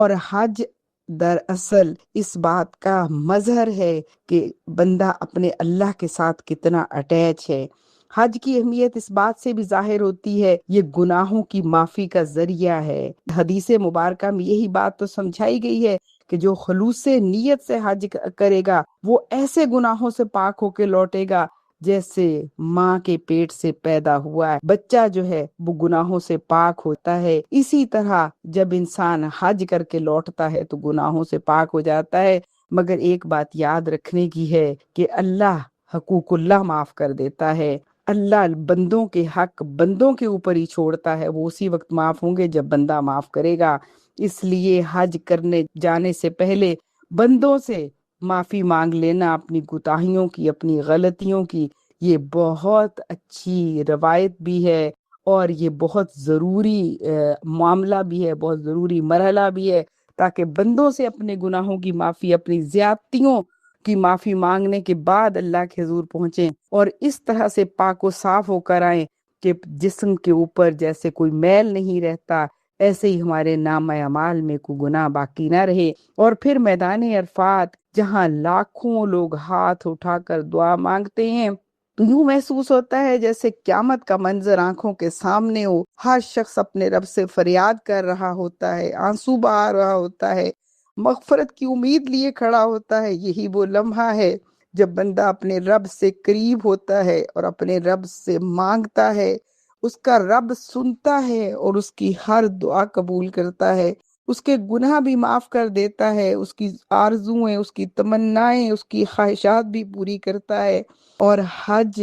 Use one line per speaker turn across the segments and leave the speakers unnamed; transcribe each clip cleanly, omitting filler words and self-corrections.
اور حج دراصل اس بات کا مظہر ہے کہ بندہ اپنے اللہ کے ساتھ کتنا اٹیچ ہے۔ حج کی اہمیت اس بات سے بھی ظاہر ہوتی ہے، یہ گناہوں کی معافی کا ذریعہ ہے۔ حدیث مبارکہ میں یہی بات تو سمجھائی گئی ہے کہ جو خلوص نیت سے حج کرے گا وہ ایسے گناہوں سے پاک ہو کے لوٹے گا جیسے ماں کے پیٹ سے پیدا ہوا ہے بچہ جو ہے وہ گناہوں سے پاک ہوتا ہے۔ اسی طرح جب انسان حج کر کے لوٹتا ہے تو گناہوں سے پاک ہو جاتا ہے۔ مگر ایک بات یاد رکھنے کی ہے کہ اللہ حقوق اللہ معاف کر دیتا ہے۔ اللہ بندوں کے حق بندوں کے اوپر ہی چھوڑتا ہے، وہ اسی وقت معاف ہوں گے جب بندہ معاف کرے گا۔ اس لیے حج کرنے جانے سے پہلے بندوں سے معافی مانگ لینا اپنی کوتاہیوں کی، اپنی غلطیوں کی، یہ بہت اچھی روایت بھی ہے اور یہ بہت ضروری معاملہ بھی ہے، بہت ضروری مرحلہ بھی ہے، تاکہ بندوں سے اپنے گناہوں کی معافی، اپنی زیادتیوں کی معافی مانگنے کے بعد اللہ کے حضور پہنچیں اور اس طرح سے پاک و صاف ہو کر آئیں کہ جسم کے اوپر جیسے کوئی میل نہیں رہتا، ایسے ہی ہمارے نامہ اعمال میں کوئی گناہ باقی نہ رہے۔ اور پھر میدان عرفات جہاں لاکھوں لوگ ہاتھ اٹھا کر دعا مانگتے ہیں، تو یوں محسوس ہوتا ہے جیسے قیامت کا منظر آنکھوں کے سامنے ہو، ہر شخص اپنے رب سے فریاد کر رہا ہوتا ہے، آنسو بہا رہا ہوتا ہے، مغفرت کی امید لیے کھڑا ہوتا ہے۔ یہی وہ لمحہ ہے جب بندہ اپنے رب سے قریب ہوتا ہے اور اپنے رب سے مانگتا ہے، اس کا رب سنتا ہے اور اس کی ہر دعا قبول کرتا ہے، اس کے گناہ بھی معاف کر دیتا ہے، اس کی آرزویں، اس کی تمنائیں، اس کی خواہشات بھی پوری کرتا ہے۔ اور حج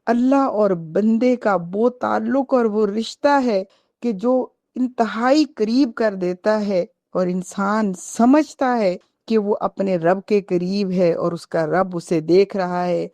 اللہ اور بندے کا وہ تعلق اور وہ رشتہ ہے کہ جو انتہائی قریب کر دیتا ہے، اور انسان سمجھتا ہے کہ وہ اپنے رب کے قریب ہے اور اس کا رب اسے دیکھ رہا ہے۔